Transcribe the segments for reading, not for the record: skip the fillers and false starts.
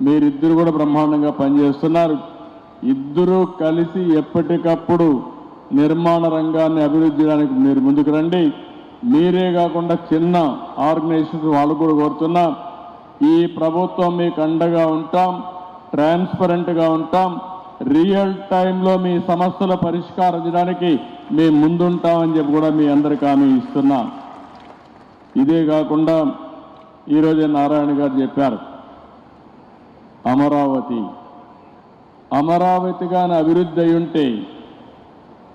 మీరిద్దరు కూడా బ్రహ్మాండంగా పనిచేస్తున్నారు. ఇద్దరూ కలిసి ఎప్పటికప్పుడు నిర్మాణ రంగాన్ని అభివృద్ధి చేయడానికి మీరు ముందుకు రండి. మీరే కాకుండా చిన్న ఆర్గనైజేషన్స్ వాళ్ళు కూడా కోరుతున్నా, ఈ ప్రభుత్వం మీకు అండగా ఉంటాం, ట్రాన్స్పరెంట్గా ఉంటాం, రియల్ టైంలో మీ సమస్యల పరిష్కారం చేయడానికి మేము ముందుంటామని చెప్పి కూడా మీ అందరికీ హామీ ఇస్తున్నా. ఇదే కాకుండా ఈరోజే నారాయణ గారు చెప్పారు, అమరావతిగానే అభివృద్ధి అయి ఉంటే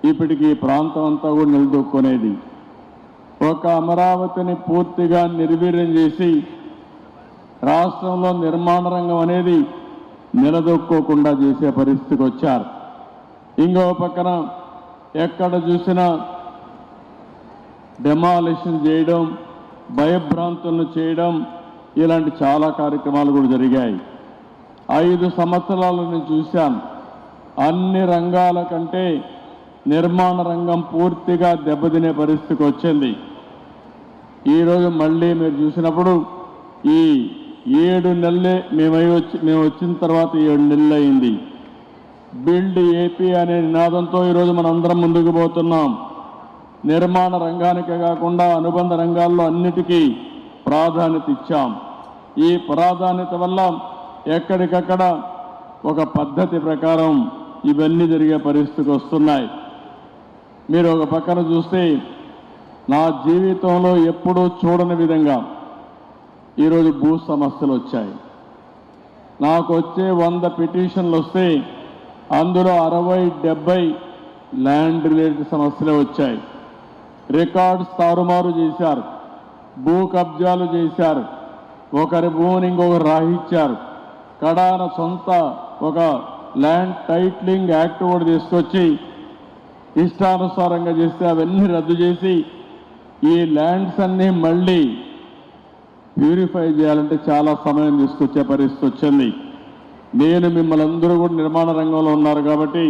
ఇప్పటికి ఈ ప్రాంతం అంతా కూడా నిలదొక్కునేది. ఒక అమరావతిని పూర్తిగా నిర్వీర్యం చేసి రాష్ట్రంలో నిర్మాణ రంగం అనేది నిలదొక్కోకుండా చేసే పరిస్థితికి వచ్చారు. ఇంకో పక్కన ఎక్కడ చూసినా డెమాలిషన్ చేయడం, భయభ్రాంతులను చేయడం, ఇలాంటి చాలా కార్యక్రమాలు కూడా జరిగాయి. 5 సంవత్సరాలు నేను చూశాను. అన్ని రంగాల కంటే నిర్మాణ రంగం పూర్తిగా దెబ్బతినే పరిస్థితికి వచ్చింది. ఈరోజు మళ్ళీ మీరు చూసినప్పుడు ఈ 7 నెలలే మేము వచ్చిన తర్వాత 7 నెలలు అయింది. బిల్డ్ ఏపీ అనే నినాదంతో ఈరోజు మనందరం ముందుకు పోతున్నాం. నిర్మాణ రంగానికే కాకుండా అనుబంధ రంగాల్లో అన్నిటికీ ప్రాధాన్యత ఇచ్చాం. ఈ ప్రాధాన్యత వల్ల ఎక్కడికక్కడ ఒక పద్ధతి ప్రకారం ఇవన్నీ జరిగే పరిస్థితికి వస్తున్నాయి. మీరు ఒక పక్కన చూస్తే నా జీవితంలో ఎప్పుడూ చూడని విధంగా ఈరోజు భూ సమస్యలు వచ్చాయి. నాకు వచ్చే 100 పిటిషన్లు వస్తే అందులో 60-70 ల్యాండ్ రిలేటెడ్ సమస్యలే వచ్చాయి. రికార్డ్స్ తారుమారు చేశారు, భూ కబ్జాలు చేశారు, ఒకరి భూమిని ఇంకొకరు రాహించారు. కడాన సొంత ఒక ల్యాండ్ టైట్లింగ్ యాక్ట్ కూడా తీసుకొచ్చి ఇష్టానుసారంగా చేస్తే అవన్నీ రద్దు చేసి ఈ ల్యాండ్స్ అన్నీ మళ్ళీ ప్యూరిఫై చేయాలంటే చాలా సమయం తీసుకొచ్చే పరిస్థితి వచ్చింది. నేను మిమ్మల్ని అందరూ కూడా నిర్మాణ రంగంలో ఉన్నారు కాబట్టి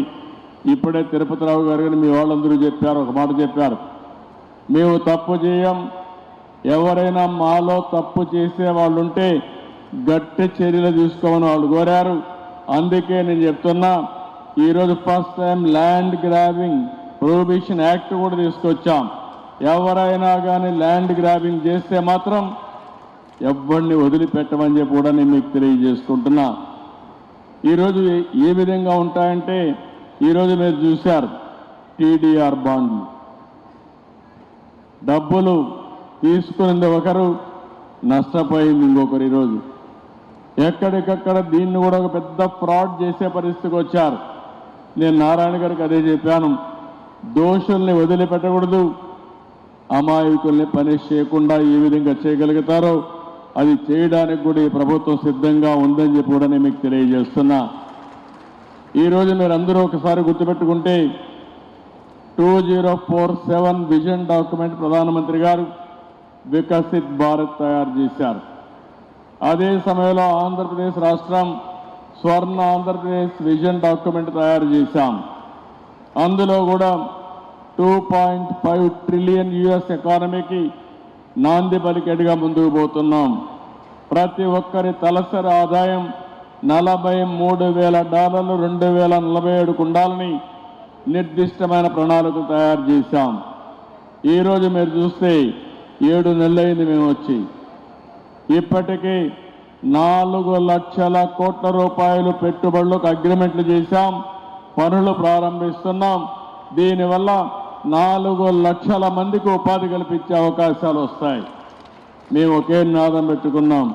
ఇప్పుడే తిరుపతిరావు గారు కానీ మీ వాళ్ళందరూ చెప్పారు, ఒక మాట చెప్పారు, మేము తప్పు చేయం, ఎవరైనా మాలో తప్పు చేసే వాళ్ళు ఉంటే గట్టి చర్యలు తీసుకోమని వాళ్ళు కోరారు. అందుకే నేను చెప్తున్నా, ఈరోజు first time land grabbing prohibition act కూడా తీసుకొచ్చాం. ఎవరైనా కానీ ల్యాండ్ గ్రాబింగ్ చేస్తే మాత్రం ఎవరిని వదిలిపెట్టమని చెప్పి కూడా నేను మీకు తెలియజేసుకుంటున్నా. ఈరోజు ఏ విధంగా ఉంటాయంటే, ఈరోజు మీరు చూశారు టీడీఆర్ బాండ్లు, డబ్బులు తీసుకునింది ఒకరు, నష్టపోయింది ఇంకొకరు. ఈరోజు ఎక్కడికక్కడ దీన్ని కూడా ఒక పెద్ద ఫ్రాడ్ చేసే పరిస్థితికి వచ్చారు. నేను నారాయణ గారికి అదే చెప్పాను, దోషుల్ని వదిలిపెట్టకూడదు, అమాయకుల్ని పనిష్ చేయకుండా ఏ విధంగా చేయగలుగుతారో అది చేయడానికి కూడా ఈ ప్రభుత్వం సిద్ధంగా ఉందని చెప్పి కూడా నేను మీకు తెలియజేస్తున్నా. ఈరోజు మీరు అందరూ ఒకసారి గుర్తుపెట్టుకుంటే 2047 విజన్ డాక్యుమెంట్ ప్రధానమంత్రి గారు వికసిత్ భారత్ తయారు చేశారు. అదే సమయంలో ఆంధ్రప్రదేశ్ రాష్ట్రం స్వర్ణ ఆంధ్రప్రదేశ్ విజన్ డాక్యుమెంట్ తయారు చేశాం. అందులో కూడా 2.5 ట్రిలియన్ యుఎస్ ఎకానమీకి నాంది పలికేట్టుగా ముందుకు పోతున్నాం. ప్రతి ఒక్కరి తలసరి ఆదాయం $43,000 2047 ఉండాలని నిర్దిష్టమైన ప్రణాళికలు తయారు చేశాం. ఈరోజు మీరు చూస్తే 7 నెలలైంది మేము వచ్చి, ఇప్పటికీ 4 లక్షల కోట్ల రూపాయలు పెట్టుబడులకు అగ్రిమెంట్లు చేశాం, పనులు ప్రారంభిస్తున్నాం. దీనివల్ల 4 లక్షల మందికి ఉపాధి కల్పించే అవకాశాలు వస్తాయి. మేము ఒకే నినాదం పెట్టుకున్నాం,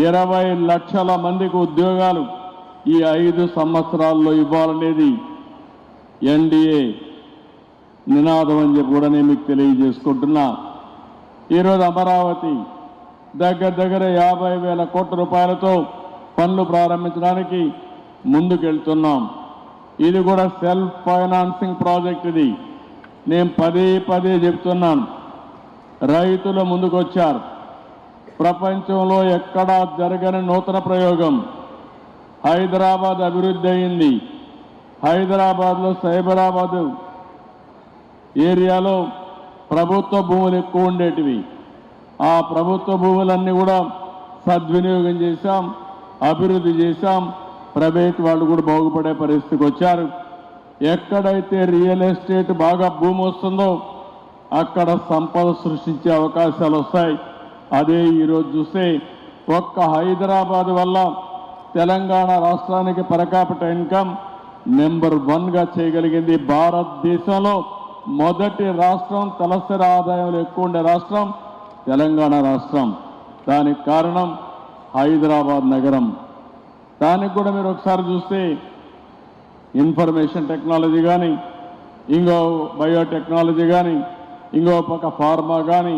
20 లక్షల మందికి ఉద్యోగాలు ఈ 5 సంవత్సరాల్లో ఇవ్వాలనేది ఎన్డీఏ నినాదం అని చెప్పి కూడా నేను మీకు తెలియజేసుకుంటున్నా. ఈరోజు అమరావతి దగ్గర 50,000 కోట్ల రూపాయలతో పనులు ప్రారంభించడానికి ముందుకెళ్తున్నాం. ఇది కూడా సెల్ఫ్ ఫైనాన్సింగ్ ప్రాజెక్ట్. ఇది నేను పదే చెప్తున్నాను, రైతులు ముందుకొచ్చారు. ప్రపంచంలో ఎక్కడా జరగని నూతన ప్రయోగం. హైదరాబాద్ అభివృద్ధి అయింది. హైదరాబాద్లో సైబరాబాద్ ఏరియాలో ప్రభుత్వ భూములు ఎక్కువ ఉండేటివి. ఆ ప్రభుత్వ భూములన్నీ కూడా సద్వినియోగం చేశాం. అభివృద్ధి చేశాం. ప్రైవేట్ వాళ్ళు కూడా బాగుపడే పరిస్థితికి వచ్చారు. ఎక్కడైతే రియల్ ఎస్టేట్ బాగా భూమి వస్తుందో అక్కడ సంపద సృష్టించే అవకాశాలు వస్తాయి. అదే ఈరోజు చూస్తే ఒక్క హైదరాబాద్ వల్ల తెలంగాణ రాష్ట్రానికి పర్ క్యాపిటల్ ఇన్కమ్ నెంబర్ 1గా చేయగలిగింది. భారతదేశంలో మొదటి రాష్ట్రం, తలసరి ఆదాయంలో ఎక్కువ ఉండే రాష్ట్రం తెలంగాణ రాష్ట్రం. దానికి కారణం హైదరాబాద్ నగరం. దానికి కూడా మీరు ఒకసారి చూస్తే ఇన్ఫర్మేషన్ టెక్నాలజీ కానీ, ఇంకో బయోటెక్నాలజీ కానీ, ఇంకో పక్క ఫార్మా కానీ,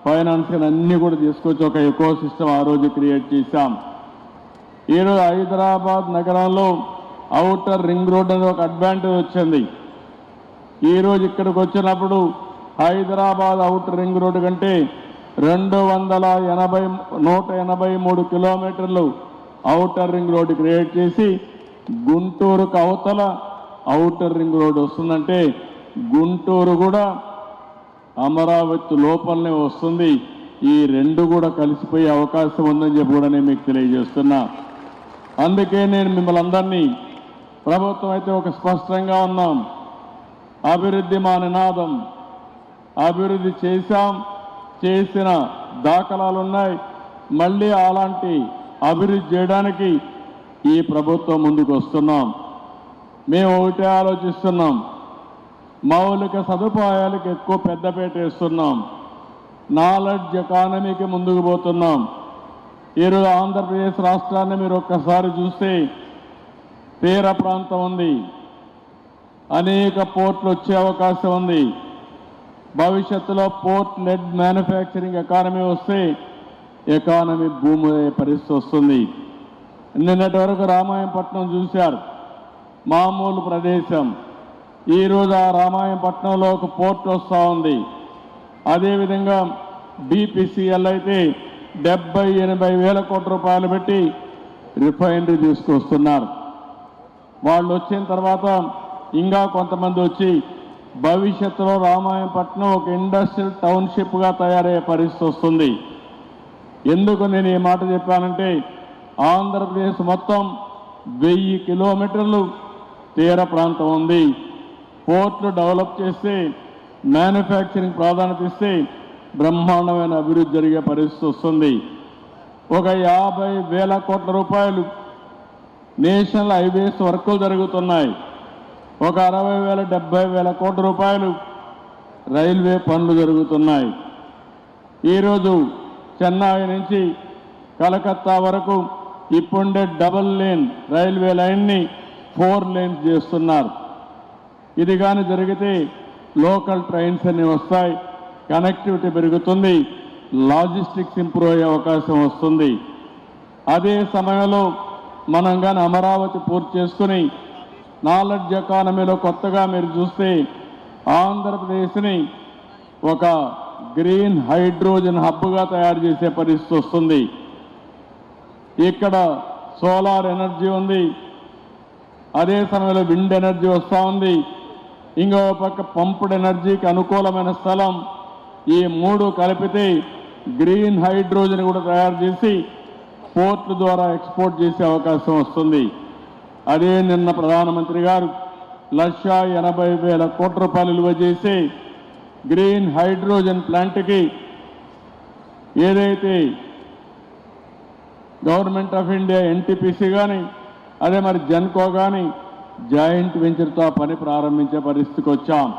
ఫైనాన్స్ కానీ అన్నీ కూడా తీసుకొచ్చి ఒక ఎకో సిస్టమ్ ఆ రోజు క్రియేట్ చేశాం. ఈరోజు హైదరాబాద్ నగరంలో ఔటర్ రింగ్ రోడ్ అనే ఒక అడ్వాంటేజ్ వచ్చింది. ఈరోజు ఇక్కడికి వచ్చినప్పుడు హైదరాబాద్ ఔటర్ రింగ్ రోడ్డు కంటే 183 కిలోమీటర్లు ఔటర్ రింగ్ రోడ్డు క్రియేట్ చేసి గుంటూరుకు అవతల ఔటర్ రింగ్ రోడ్డు వస్తుందంటే గుంటూరు కూడా అమరావతి లోపలనే వస్తుంది. ఈ రెండు కూడా కలిసిపోయే అవకాశం ఉందని చెప్పి కూడా నేను మీకు తెలియజేస్తున్నా. అందుకే నేను మిమ్మల్ని అందరినీ, ప్రభుత్వం అయితే ఒక స్పష్టంగా ఉన్నాం, అభివృద్ధి మా నినాదం. అభివృద్ధి చేశాం, చేసిన దాఖలాలు ఉన్నాయి. మళ్ళీ అలాంటి అభివృద్ధి చేయడానికి ఈ ప్రభుత్వం ముందుకు వస్తున్నాం. మేము ఒకటే ఆలోచిస్తున్నాం, మౌలిక సదుపాయాలకు ఎక్కువ పెద్దపీట వేస్తున్నాం. నాలెడ్జ్ ఎకానమీకి ముందుకు పోతున్నాం. ఈరోజు ఆంధ్రప్రదేశ్ రాష్ట్రాన్ని మీరు ఒక్కసారి చూస్తే తీర ప్రాంతం ఉంది, అనేక పోర్ట్లు వచ్చే అవకాశం ఉంది. భవిష్యత్తులో పోర్ట్ లెడ్ మ్యానుఫ్యాక్చరింగ్ ఎకానమీ వస్తే ఎకానమీ భూమి అయ్యే పరిస్థితి వస్తుంది. నిన్నటి వరకు రామాయంపట్నం చూశారు, మామూలు ప్రదేశం. ఈరోజు ఆ రామాయంపట్నంలో ఒక పోర్ట్ వస్తూ ఉంది. అదేవిధంగా BPCL అయితే 70-80 వేల కోట్ల రూపాయలు పెట్టి రిఫైనరీ తీసుకొస్తున్నారు. వాళ్ళు వచ్చిన తర్వాత ఇంకా కొంతమంది వచ్చి భవిష్యత్తులో రామాయంపట్నం ఒక ఇండస్ట్రియల్ టౌన్షిప్గా తయారయ్యే పరిస్థితి వస్తుంది. ఎందుకు నేను ఈ మాట చెప్పానంటే ఆంధ్రప్రదేశ్ మొత్తం 1000 కిలోమీటర్లు తీర ప్రాంతం ఉంది. పోర్ట్లు డెవలప్ చేస్తే, మ్యానుఫ్యాక్చరింగ్ ప్రాధాన్యత ఇస్తే బ్రహ్మాండమైన అభివృద్ధి జరిగే పరిస్థితి వస్తుంది. ఒక 50 వేల కోట్ల రూపాయలు నేషనల్ హైవేస్ వర్కులు జరుగుతున్నాయి. ఒక 60,000-70 వేల కోట్ల రూపాయలు రైల్వే పనులు జరుగుతున్నాయి. ఈరోజు చెన్నై నుంచి కలకత్తా వరకు ఇప్పుండే డబుల్ లేన్ రైల్వే లైన్ని 4 లేన్స్ చేస్తున్నారు. ఇది కానీ జరిగితే లోకల్ ట్రైన్స్ అన్ని వస్తాయి, కనెక్టివిటీ పెరుగుతుంది, లాజిస్టిక్స్ ఇంప్రూవ్ అయ్యే అవకాశం వస్తుంది. అదే సమయంలో మనం కానీ అమరావతి పూర్తి చేసుకుని నాలెడ్జ్ ఎకానమీలో కొత్తగా మీరు చూస్తే ఆంధ్రప్రదేశ్ని ఒక గ్రీన్ హైడ్రోజన్ హబ్గా తయారు చేసే పరిస్థితి వస్తుంది. ఇక్కడ సోలార్ ఎనర్జీ ఉంది, అదే సమయంలో విండ్ ఎనర్జీ వస్తూ ఉంది, ఇంకో పక్క పంప్డ్ ఎనర్జీకి అనుకూలమైన స్థలం. ఈ 3 కలిపితే గ్రీన్ హైడ్రోజన్ కూడా తయారు చేసి పోర్ట్ల ద్వారా ఎక్స్పోర్ట్ చేసే అవకాశం వస్తుంది. అదే నిన్న ప్రధానమంత్రి గారు 1,80,000 కోట్ల రూపాయలు విలువ చేసి గ్రీన్ హైడ్రోజన్ ప్లాంట్కి ఏదైతే గవర్నమెంట్ ఆఫ్ ఇండియా NTPC కానీ, అదే మరి జెన్కో కానీ జాయింట్ వెంచర్తో పని ప్రారంభించే పరిస్థితికి వచ్చాం.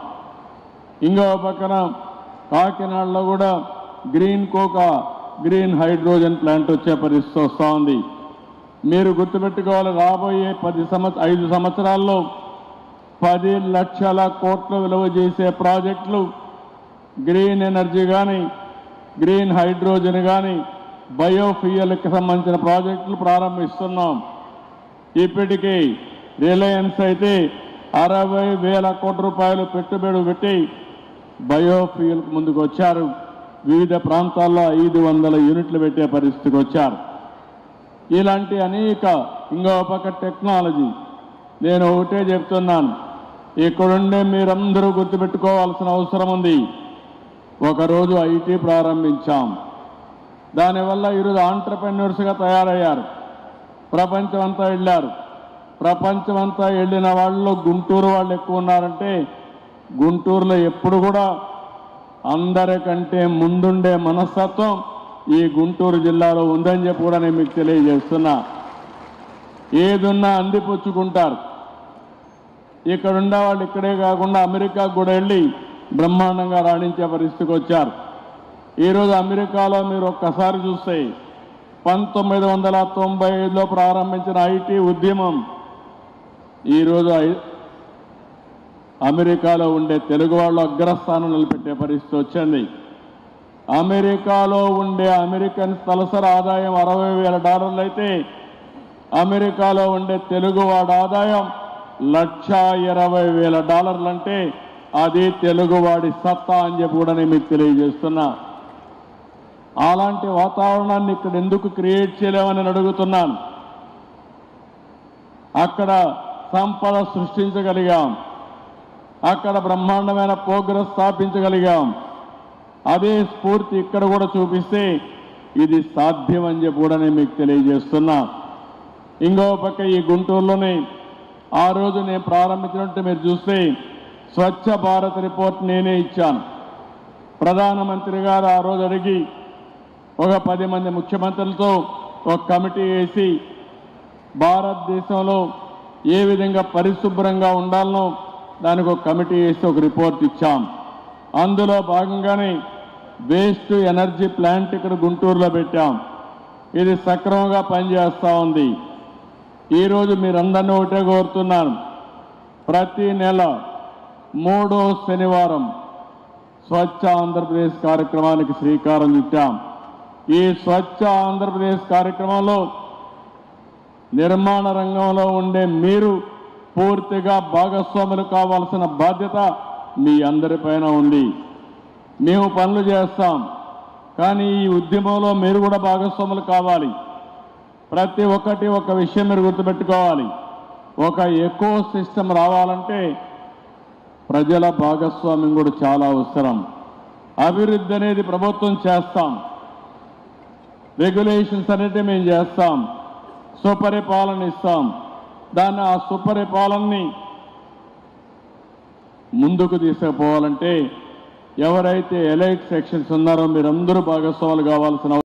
ఇంకో పక్కన కాకినాడలో కూడా గ్రీన్ హైడ్రోజన్ ప్లాంట్ వచ్చే పరిస్థితి వస్తూ ఉంది. మీరు గుర్తుపెట్టుకోవాలి, రాబోయే 5 సంవత్సరాల్లో 10 లక్షల కోట్ల విలువ చేసే ప్రాజెక్టులు గ్రీన్ ఎనర్జీ కానీ, గ్రీన్ హైడ్రోజన్ కానీ, బయోఫ్యూయల్కి సంబంధించిన ప్రాజెక్టులు ప్రారంభిస్తున్నాం. ఇప్పటికీ రిలయన్స్ అయితే 60,000 కోట్ల రూపాయలు పెట్టుబడి పెట్టి బయోఫ్యూయల్కి ముందుకు వచ్చారు. వివిధ ప్రాంతాల్లో 500 యూనిట్లు పెట్టే పరిస్థితికి వచ్చారు. ఇలాంటి అనేక, ఇంకో పక్క టెక్నాలజీ. నేను ఒకటే చెప్తున్నాను, ఇక్కడుండే మీరందరూ గుర్తుపెట్టుకోవాల్సిన అవసరం ఉంది. ఒకరోజు IT ప్రారంభించాం, దానివల్ల ఈరోజు ఆంటర్ప్రెన్యూర్స్గా తయారయ్యారు. ప్రపంచం అంతా వెళ్ళారు. ప్రపంచమంతా వెళ్ళిన వాళ్ళు గుంటూరు వాళ్ళు ఎక్కువ ఉన్నారంటే గుంటూరులో ఎప్పుడు కూడా అందరికంటే ముందుండే మనస్తత్వం ఈ గుంటూరు జిల్లాలో ఉందని చెప్పి కూడా నేను మీకు తెలియజేస్తున్నా. ఏదున్నా అందిపుచ్చుకుంటారు. ఇక్కడ ఉండే వాళ్ళు ఇక్కడే కాకుండా అమెరికాకు కూడా వెళ్ళి బ్రహ్మాండంగా రాణించే పరిస్థితికి వచ్చారు. ఈరోజు అమెరికాలో మీరు ఒక్కసారి చూస్తే 1995లో ప్రారంభించిన ఐటీ ఉద్యమం ఈరోజు అమెరికాలో ఉండే తెలుగు వాళ్ళు అగ్రస్థానం నిలబెట్టే పరిస్థితి వచ్చింది. అమెరికాలో ఉండే అమెరికన్ తలసరి ఆదాయం $60,000 అయితే అమెరికాలో ఉండే తెలుగువాడి ఆదాయం $1,20,000 అంటే అది తెలుగువాడి సత్తా అని చెప్పి కూడా నేను మీకు తెలియజేస్తున్నా. అలాంటి వాతావరణాన్ని ఇక్కడ ఎందుకు క్రియేట్ చేయలేమని నేను అడుగుతున్నాను. అక్కడ సంపద సృష్టించగలిగాం, అక్కడ బ్రహ్మాండమైన ప్రోగ్రెస్ స్థాపించగలిగాం. అదే స్ఫూర్తి ఇక్కడ కూడా చూపిస్తే ఇది సాధ్యం అని చెప్పి కూడా నేను మీకు తెలియజేస్తున్నా. ఇంకో పక్క ఈ గుంటూరులోనే ఆ రోజు నేను ప్రారంభించినట్టు మీరు చూస్తే స్వచ్ఛ భారత్ రిపోర్ట్ నేనే ఇచ్చాను. ప్రధానమంత్రి గారు ఆ రోజు అడిగి ఒక 10 మంది ముఖ్యమంత్రులతో ఒక కమిటీ వేసి భారతదేశంలో ఏ విధంగా పరిశుభ్రంగా ఉండాలనో దానికి ఒక కమిటీ వేసి ఒక రిపోర్ట్ ఇచ్చాం. అందులో భాగంగానే వేస్ట్ ఎనర్జీ ప్లాంట్ ఇక్కడ గుంటూరులో పెట్టాం. ఇది సక్రమంగా పనిచేస్తూ ఉంది. ఈరోజు మీరందరినీ ఒకటే కోరుతున్నాను, ప్రతి నెల 3వ శనివారం స్వచ్ఛ ఆంధ్రప్రదేశ్ కార్యక్రమానికి శ్రీకారం చుట్టాం. ఈ స్వచ్ఛ ఆంధ్రప్రదేశ్ కార్యక్రమంలో నిర్మాణ రంగంలో ఉండే మీరు పూర్తిగా భాగస్వాములు కావాల్సిన బాధ్యత మీ అందరిపైన ఉంది. మేము పనులు చేస్తాం, కానీ ఈ ఉద్యమంలో మీరు కూడా భాగస్వాములు కావాలి. ప్రతి ఒక్కటి ఒక విషయం మీరు గుర్తుపెట్టుకోవాలి, ఒక ఎకో సిస్టమ్ రావాలంటే ప్రజల భాగస్వామ్యం కూడా చాలా అవసరం. అభివృద్ధి అనేది ప్రభుత్వం చేస్తాం, రెగ్యులేషన్స్ అనేవి మేము చేస్తాం, సుపరిపాలన ఇస్తాం. దాన్ని ఆ సుపరిపాలనని ముందుకు తీసుకుపోవాలంటే ఎవరైతే ఎలైట్ సెక్షన్స్ ఉన్నారో మీరందరూ భాగస్వాములు కావాల్సిన